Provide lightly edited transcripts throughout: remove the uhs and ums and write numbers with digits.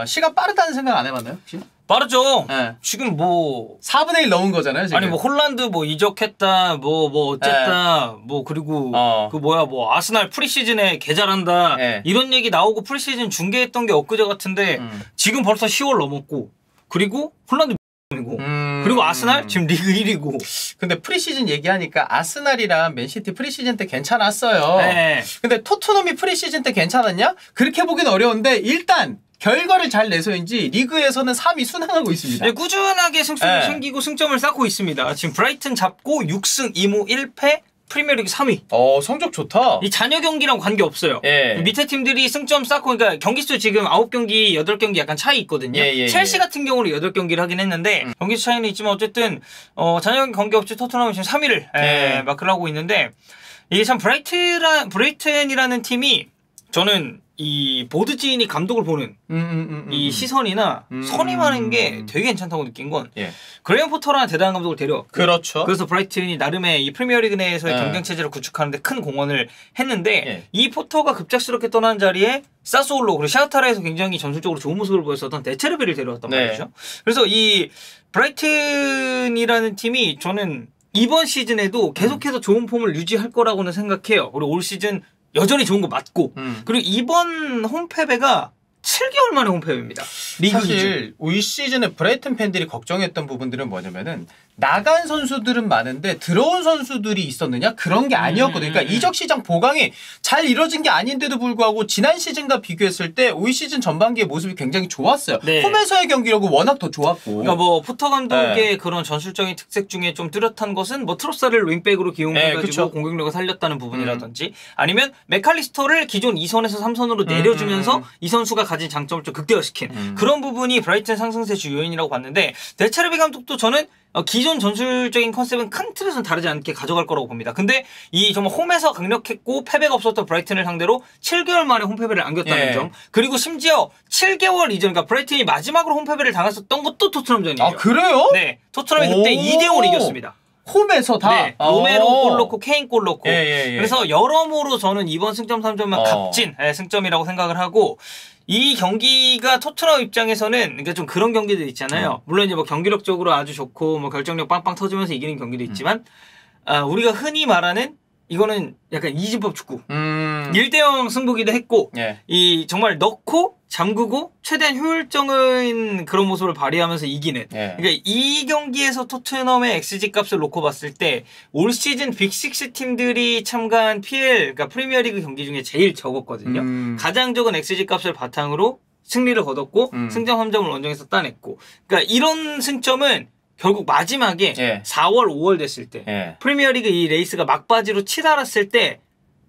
시간 빠르다는 생각 안 해봤나요 혹시? 빠르죠. 네. 지금 뭐 4분의 1 넘은 거잖아요 지금. 아니 뭐 홀란드 뭐 이적했다 뭐 어쨌다 뭐 그리고 그 뭐야 뭐 아스날 프리시즌에 개 잘한다 이런 얘기 나오고 프리시즌 중계했던 게 엊그제 같은데 지금 벌써 10월 넘었고 그리고 홀란드 이고 그리고 아스날 지금 리그 1위고. 근데 프리시즌 얘기하니까 아스날이랑 맨시티 프리시즌 때 괜찮았어요. 네. 근데 토트넘이 프리시즌 때 괜찮았냐? 그렇게 보긴 어려운데 일단 결과를 잘 내서인지 리그에서는 3위 순항하고 있습니다. 네, 꾸준하게 승수를 챙기고 승점을 쌓고 있습니다. 지금 브라이튼 잡고 6승 2무 1패 프리미어리그 3위. 성적 좋다. 이 잔여 경기랑 관계없어요. 밑에 팀들이 승점 쌓고 그러니까 경기수 지금 9경기, 8경기 약간 차이 있거든요. 첼시 같은 경우는 8경기를 하긴 했는데 경기수 차이는 있지만 어쨌든 잔여 경기 관계없이 토트넘은 지금 3위를 마크를 하고 있는데 이게 참 브라이튼이라는 팀이 저는 이 보드 지인이 감독을 보는 이 시선이나 선임하는 게 되게 괜찮다고 느낀 건 그레이엄 포터라는 대단한 감독을 데려왔고 그렇죠. 그래서 브라이튼이 나름의 이 프리미어리그 내에서의 경쟁 체제를 구축하는 데 큰 공헌을 했는데 이 포터가 급작스럽게 떠나는 자리에 사소올로 그리고 샤흐타르에서 굉장히 전술적으로 좋은 모습을 보였었던 데체르비를 데려왔단 말이죠. 그래서 이 브라이튼이라는 팀이 저는 이번 시즌에도 계속해서 좋은 폼을 유지할 거라고는 생각해요. 그리고 올 시즌 여전히 좋은 거 맞고 그리고 이번 홈패배가 7개월 만에 홈패배입니다. 리그 사실 올 시즌에 브라이튼 팬들이 걱정했던 부분들은 뭐냐면은 나간 선수들은 많은데 들어온 선수들이 있었느냐? 그런 게 아니었거든요. 그러니까 이적 시장 보강이 잘 이루어진 게 아닌데도 불구하고 지난 시즌과 비교했을 때 올 시즌 전반기의 모습이 굉장히 좋았어요. 홈에서의 경기력은 워낙 더 좋았고. 그러니까 뭐 포터 감독의 그런 전술적인 특색 중에 좀 뚜렷한 것은 뭐 트로사를 윙백으로 기용해가지고 공격력을 살렸다는 부분이라든지 아니면 맥칼리스터를 기존 2선에서 3선으로 내려주면서 이 선수가 가진 장점을 좀 극대화시킨 그런 부분이 브라이튼 상승세 주 요인이라고 봤는데 데체르비 감독도 저는 기존 전술적인 컨셉은 큰 틀에서는 다르지 않게 가져갈 거라고 봅니다. 근데 이 정말 홈에서 강력했고 패배가 없었던 브라이튼을 상대로 7개월 만에 홈패배를 안겼다는 점 그리고 심지어 7개월 이전 그러니까 브라이튼이 마지막으로 홈패배를 당했었던 것도 토트넘전이에요. 아 그래요? 네. 토트넘이 그때 2대0으로 이겼습니다. 홈에서 다? 네. 로메로 골 넣고 케인 골 넣고 그래서 여러모로 저는 이번 승점 3점만 값진 승점이라고 생각을 하고 이 경기가 토트넘 입장에서는 그러니까 좀 그런 경기들 있잖아요. 물론 이제 뭐 경기력적으로 아주 좋고 뭐 결정력 빵빵 터지면서 이기는 경기도 있지만 우리가 흔히 말하는 이거는 약간 이진법 축구 1대0 승부기도 했고 이 정말 넣고 잠그고 최대한 효율적인 그런 모습을 발휘하면서 이기는 그러니까 이 경기에서 토트넘의 XG 값을 놓고 봤을 때 올 시즌 빅6 팀들이 참가한 PL 그러니까 프리미어리그 경기 중에 제일 적었거든요. 가장 적은 XG 값을 바탕으로 승리를 거뒀고 승점 3점을 원정에서 따냈고 그러니까 이런 승점은 결국 마지막에 4월 5월 됐을 때 프리미어리그 이 레이스가 막바지로 치달았을 때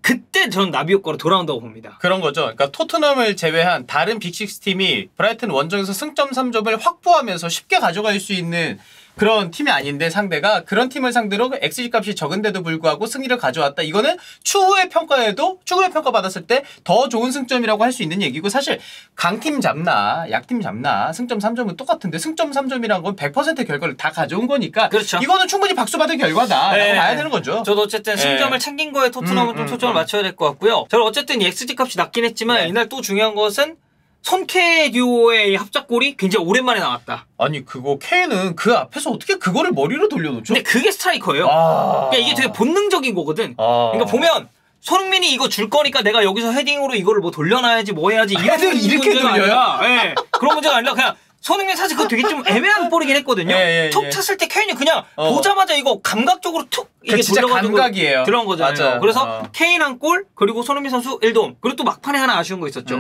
그때 전 나비 효과로 돌아온다고 봅니다. 그런 거죠. 그러니까 토트넘을 제외한 다른 빅6 팀이 브라이튼 원정에서 승점 3점을 확보하면서 쉽게 가져갈 수 있는 그런 팀이 아닌데 상대가 그런 팀을 상대로 XG 값이 적은데도 불구하고 승리를 가져왔다. 이거는 추후의 평가 받았을 때 더 좋은 승점이라고 할 수 있는 얘기고 사실 강팀 잡나 약팀 잡나 승점 3점은 똑같은데 승점 3점이란 건 100% 결과를 다 가져온 거니까 그렇죠. 이거는 충분히 박수받을 결과다 라고 봐야 되는 거죠. 저도 어쨌든 승점을 챙긴 거에 토트넘은 좀 초점을 맞춰야 될 것 같고요. 저는 어쨌든 이 XG 값이 낮긴 했지만 이날 또 중요한 것은 손케 듀오의 합작골이 굉장히 오랜만에 나왔다. 아니 그거 K는 그 앞에서 어떻게 그거를 머리로 돌려놓죠? 근데 그게 스트라이커예요. 그러니까 이게 되게 본능적인 거거든. 그러니까 보면 손흥민이 이거 줄 거니까 내가 여기서 헤딩으로 이거를 뭐 돌려놔야지 뭐 해야지 헤딩 이렇게 돌려요? 네. 그런 문제가 아니라 그냥 손흥민 사실 그거 되게 좀 애매한 볼이긴 했거든요. 툭 쳤을 때 케인이 그냥 보자마자 이거 감각적으로 툭 이게 진짜 돌려가지고 감각이에요. 들어간 거잖아요. 맞아. 그래서 케인 한 골 그리고 손흥민 선수 1도움 그리고 또 막판에 하나 아쉬운 거 있었죠.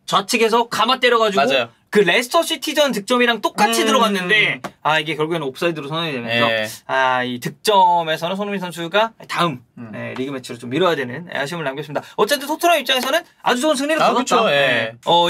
좌측에서 감아 때려가지고 맞아요. 그 레스터 시티전 득점이랑 똑같이 들어갔는데 이게 결국에는 옵사이드로 선언이 되면서 이 득점에서는 손흥민 선수가 다음 리그 매치로 좀 미뤄야 되는 아쉬움을 남겼습니다. 어쨌든 토트넘 입장에서는 아주 좋은 승리를 거뒀다.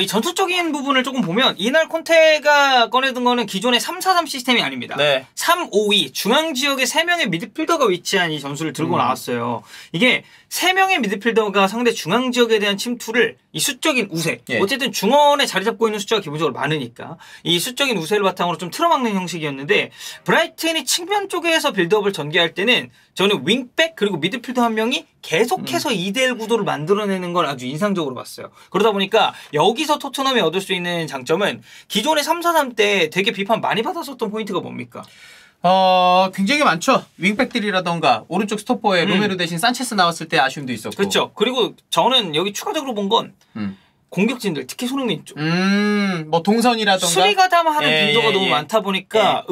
이 전술적인 부분을 조금 보면 이날 콘테가 꺼내든 거는 기존의 3-4-3 시스템이 아닙니다. 3-5-2 중앙 지역에 3명의 미드필더가 위치한 이 전술을 들고 나왔어요. 이게 3명의 미드필더가 상대 중앙 지역에 대한 침투를 이 수적인 우세 어쨌든 중원에 자리 잡고 있는 숫자가 기본적으로 많으니까 이 수적인 우세를 바탕으로 좀 틀어막는 형식이었는데 브라이튼이 측면 쪽에서 빌드업을 전개할 때는 저는 윙백 그리고 미드필더 한 명이 계속해서 2대1 구도를 만들어내는 걸 아주 인상적으로 봤어요. 그러다 보니까 여기서 토트넘이 얻을 수 있는 장점은 기존의 3-4-3 때 되게 비판 많이 받았었던 포인트가 뭡니까? 굉장히 많죠. 윙백들이라던가 오른쪽 스토퍼에 로메로 대신 산체스 나왔을 때 아쉬움도 있었고. 그렇죠. 그리고 저는 여기 추가적으로 본 건 공격진들 특히 손흥민 쪽. 뭐 동선이라던가 수비 가담하는 빈도가 너무 많다 보니까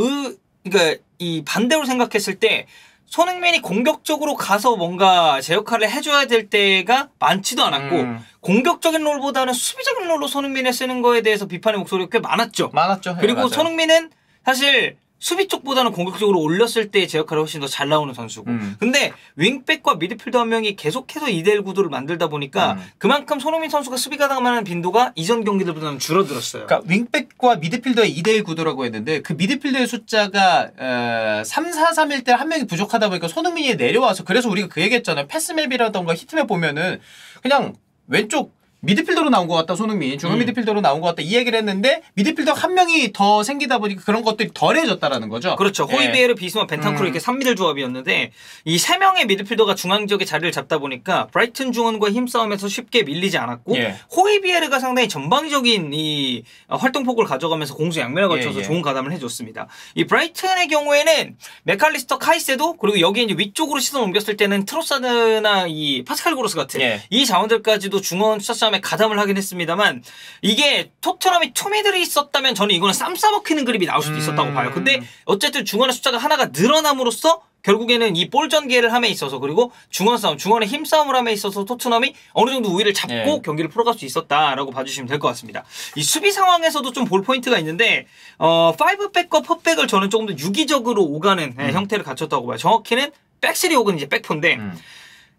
그러니까 이 반대로 생각했을 때 손흥민이 공격적으로 가서 뭔가 제 역할을 해줘야 될 때가 많지도 않았고 공격적인 롤보다는 수비적인 롤로 손흥민을 쓰는 거에 대해서 비판의 목소리가 꽤 많았죠. 많았죠. 그리고 네, 손흥민은 사실 수비 쪽보다는 공격적으로 올렸을 때 제 역할이 훨씬 더 잘 나오는 선수고. 근데 윙백과 미드필더 한 명이 계속해서 2대1 구도를 만들다 보니까 그만큼 손흥민 선수가 수비 가담하는 빈도가 이전 경기들보다는 줄어들었어요. 그러니까 윙백과 미드필더의 2대1 구도라고 했는데 그 미드필더의 숫자가 3-4-3일 때 한 명이 부족하다 보니까 손흥민이 내려와서 그래서 우리가 그 얘기했잖아요. 패스맵이라던가 히트맵 보면은 그냥 왼쪽 미드필더로 나온 것 같다. 손흥민 중앙 미드필더로 나온 것 같다. 이 얘기를 했는데 미드필더 한 명이 더 생기다 보니까 그런 것들이 덜해졌다라는 거죠. 그렇죠. 호이비에르, 비수마, 벤탄쿠르 이렇게 3미들 조합이었는데 이 3명의 미드필더가 중앙 지역에 자리를 잡다 보니까 브라이튼 중원과의 힘싸움에서 쉽게 밀리지 않았고 호이비에르가 상당히 전방적인 이 활동폭을 가져가면서 공수 양면에 걸쳐서 좋은 가담을 해줬습니다. 이 브라이튼의 경우에는 맥칼리스터, 카이세도 그리고 여기 이제 위쪽으로 시선 옮겼을 때는 트로사드나 이 파스칼 고로스 같은 이 자원들까지도 중원 수차싸움에 가담을 하긴 했습니다만 이게 토트넘이 투미들이 있었다면 저는 이거는 쌈 싸먹히는 그림이 나올 수도 있었다고 봐요. 근데 어쨌든 중원의 숫자가 하나가 늘어남으로써 결국에는 이 볼 전개를 함에 있어서 그리고 중원 싸움, 중원의 힘싸움을 함에 있어서 토트넘이 어느 정도 우위를 잡고 경기를 풀어갈 수 있었다라고 봐주시면 될 것 같습니다. 이 수비 상황에서도 좀 볼 포인트가 있는데 5백과 4백을 저는 조금 더 유기적으로 오가는 형태를 갖췄다고 봐요. 정확히는 백스리 혹은 이제 백포인데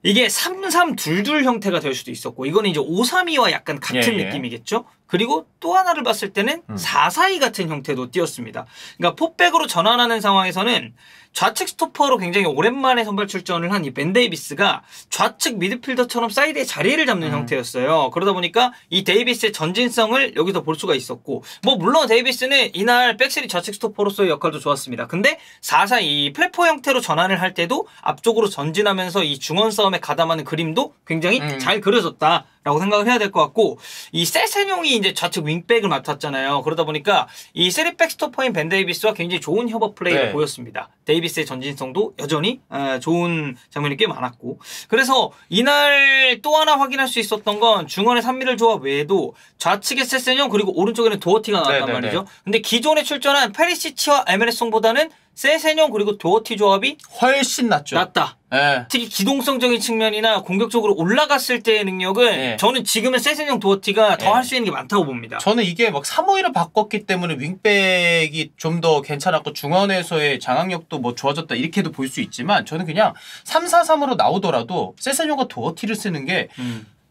이게 3-3-2-2 형태가 될 수도 있었고 이거는 이제 5-3-2와 약간 같은 느낌이겠죠. 그리고 또 하나를 봤을 때는 4-4-2 같은 형태도 띄었습니다. 그러니까 포백으로 전환하는 상황에서는 좌측 스토퍼로 굉장히 오랜만에 선발 출전을 한 이 벤 데이비스가 좌측 미드필더처럼 사이드에 자리를 잡는 형태였어요. 그러다 보니까 이 데이비스의 전진성을 여기서 볼 수가 있었고 뭐 물론 데이비스는 이날 백스리 좌측 스토퍼로서의 역할도 좋았습니다. 근데 4-4-2 플랫포 형태로 전환을 할 때도 앞쪽으로 전진하면서 이 중원 싸움에 가담하는 그림도 굉장히 잘 그려졌다. 라고 생각을 해야 될 것 같고 이 세세뇽이 이제 좌측 윙백을 맡았잖아요. 그러다 보니까 이 3백 스토퍼인 벤 데이비스와 굉장히 좋은 협업 플레이가 보였습니다. 데이비스의 전진성도 여전히 좋은 장면이 꽤 많았고 그래서 이날 또 하나 확인할 수 있었던 건 중원의 3미들 조합 외에도 좌측에 세세뇽 그리고 오른쪽에는 도어티가 나왔단 말이죠. 근데 기존에 출전한 페리시치와 에메레송보다는 세세뇽 그리고 도어티 조합이 훨씬 낫다. 특히 기동성적인 측면이나 공격적으로 올라갔을 때의 능력은 저는 지금은 세세뇽 도어티가 더 할 수 있는 게 많다고 봅니다. 저는 이게 막 3-5-1을 바꿨기 때문에 윙백이 좀 더 괜찮았고 중원에서의 장악력도 뭐 좋아졌다 이렇게도 볼 수 있지만 저는 그냥 3-4-3으로 나오더라도 세세뇽과 도어티를 쓰는 게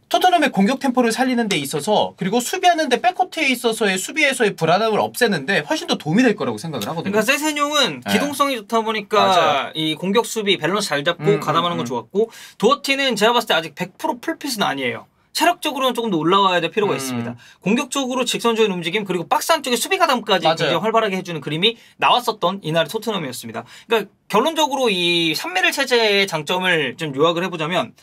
토트넘의 공격 템포를 살리는 데 있어서 그리고 수비하는데 백코트에 있어서의 수비에서의 불안함을 없애는데 훨씬 더 도움이 될 거라고 생각을 하거든요. 그러니까 세세뇽은 기동성이 좋다 보니까 이 공격 수비 밸런스 잘 잡고 가담하는 건 좋았고 도어티는 제가 봤을 때 아직 100% 풀핏은 아니에요. 체력적으로는 조금 더 올라와야 될 필요가 있습니다. 공격적으로 직선적인 움직임 그리고 박스 안쪽에 수비 가담까지 굉장히 활발하게 해주는 그림이 나왔었던 이날의 토트넘이었습니다. 그러니까 결론적으로 이 3미들 체제의 장점을 좀 요약을 해보자면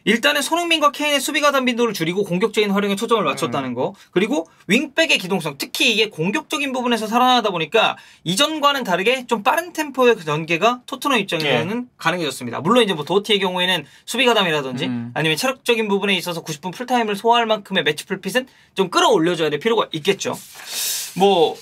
일단은 손흥민과 케인의 수비 가담 빈도를 줄이고 공격적인 활용에 초점을 맞췄다는 거 그리고 윙백의 기동성 특히 이게 공격적인 부분에서 살아나다 보니까 이전과는 다르게 좀 빠른 템포의 전개가 토트넘 입장에서는 가능해졌습니다. 물론 이제 뭐 도어티의 경우에는 수비 가담이라든지 아니면 체력적인 부분에 있어서 90분 풀타임을 소화할 만큼의 매치 풀핏은 좀 끌어올려줘야 될 필요가 있겠죠. 뭐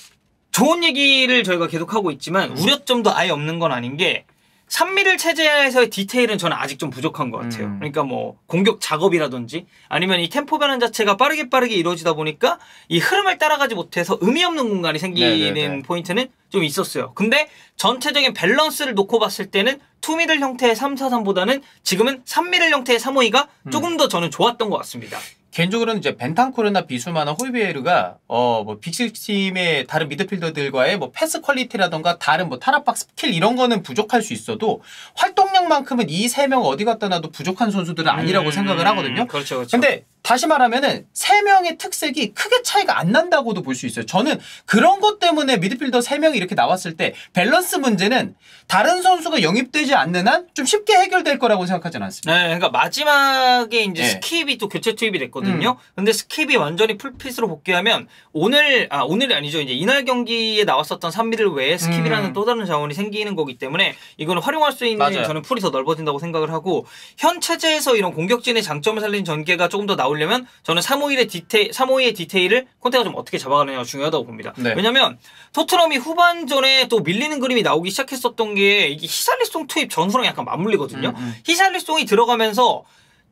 좋은 얘기를 저희가 계속하고 있지만 우려점도 아예 없는 건 아닌 게 3미들 체제에서의 디테일은 저는 아직 좀 부족한 것 같아요. 그러니까 뭐 공격 작업이라든지 아니면 이 템포 변환 자체가 빠르게 이루어지다 보니까 이 흐름을 따라가지 못해서 의미 없는 공간이 생기는 포인트는 좀 있었어요. 근데 전체적인 밸런스를 놓고 봤을 때는 2미들 형태의 3-4-3보다는 지금은 3미들 형태의 3-5-2가 조금 더 저는 좋았던 것 같습니다. 개인적으로는 이제 벤탄쿠르나 비수마나 호이비에르가 뭐 빅6 팀의 다른 미드필더들과의 뭐 패스 퀄리티라던가 다른 뭐 타락박스 스킬 이런 거는 부족할 수 있어도 활동량만큼은 이 세 명 어디 갖다 놔도 부족한 선수들은 아니라고 생각을 하거든요. 그렇죠. 근데 다시 말하면은 3명의 특색이 크게 차이가 안 난다고도 볼 수 있어요. 저는 그런 것 때문에 미드필더 3명이 이렇게 나왔을 때 밸런스 문제는 다른 선수가 영입되지 않는 한 좀 쉽게 해결될 거라고 생각하지는 않습니다. 네, 그러니까 마지막에 이제 스킵이 또 교체 투입이 됐거든요. 근데 스킵이 완전히 풀핏으로 복귀하면 오늘이 아니죠. 이제 이날 경기에 나왔었던 3미들 외에 스킵이라는 또 다른 자원이 생기는 거기 때문에 이거는 활용할 수 있는 맞아요. 저는 풀이 더 넓어진다고 생각을 하고 현 체제에서 이런 공격진의 장점을 살린 전개가 조금 더 나오려면 저는 352의 디테일을 콘테가 좀 어떻게 잡아가느냐가 중요하다고 봅니다. 네. 왜냐면 토트넘이 후반전에 또 밀리는 그림이 나오기 시작했었던 게 이게 히샬리송 투입 전후랑 약간 맞물리거든요. 히샬리송이 들어가면서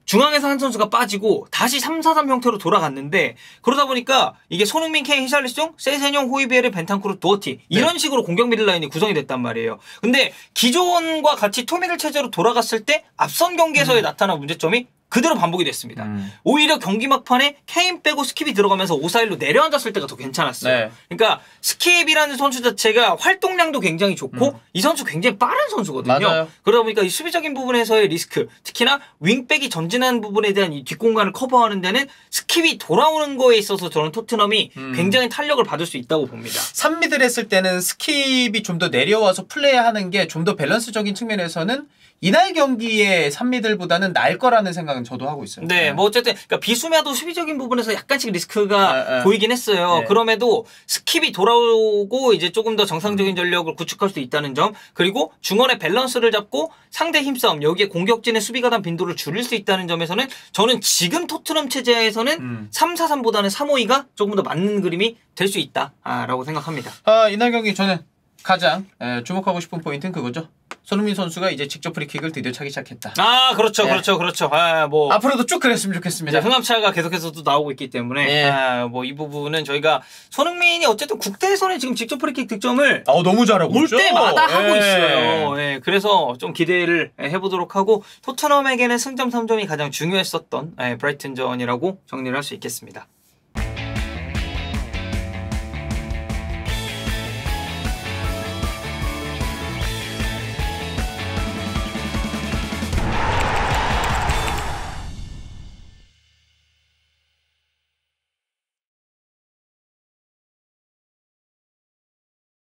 중앙에서 한 선수가 빠지고 다시 3-4-3 형태로 돌아갔는데 그러다 보니까 이게 손흥민, 케인, 히샬리송, 세세뇽, 호이비에르, 벤탄쿠르, 도어티 이런 식으로 공격 미들라인이 구성이 됐단 말이에요. 근데 기존과 같이 토미들 체제로 돌아갔을 때 앞선 경기에서의 나타난 문제점이 그대로 반복이 됐습니다. 오히려 경기 막판에 케인 빼고 스킵이 들어가면서 5-4-1로 내려앉았을 때가 더 괜찮았어요. 네. 그러니까 스킵이라는 선수 자체가 활동량도 굉장히 좋고 이 선수 굉장히 빠른 선수거든요. 맞아요. 그러다 보니까 이 수비적인 부분에서의 리스크, 특히나 윙백이 전진하는 부분에 대한 이 뒷공간을 커버하는 데는 스킵이 돌아오는 거에 있어서 저는 토트넘이 굉장히 탄력을 받을 수 있다고 봅니다. 3미들 했을 때는 스킵이 좀 더 내려와서 플레이하는 게 좀 더 밸런스적인 측면에서는 이날 경기의 3미들보다는 나을 거라는 생각은 저도 하고 있어요. 네, 뭐 어쨌든 그러니까 비수미아도 수비적인 부분에서 약간씩 리스크가 보이긴 했어요. 그럼에도 스킵이 돌아오고 이제 조금 더 정상적인 전력을 구축할 수 있다는 점, 그리고 중원의 밸런스를 잡고 상대 힘싸움, 여기에 공격진의 수비 가담 빈도를 줄일 수 있다는 점에서는 저는 지금 토트넘 체제에서는 3-4-3보다는 3-5-2가 조금 더 맞는 그림이 될 수 있다라고 생각합니다. 이날 경기 저는 가장 주목하고 싶은 포인트는 그거죠. 손흥민 선수가 이제 직접 프리킥을 드디어 차기 시작했다. 아, 그렇죠, 그렇죠. 뭐 앞으로도 쭉 그랬으면 좋겠습니다. 흥함차가 계속해서 또 나오고 있기 때문에 뭐 이 부분은 저희가 손흥민이 어쨌든 국대에서는 지금 직접 프리킥 득점을 너무 잘하고 올 있죠. 때마다 하고 있어요. 그래서 좀 기대를 해보도록 하고 토트넘에게는 승점 3점이 가장 중요했었던 브라이튼전이라고 정리를 할 수 있겠습니다.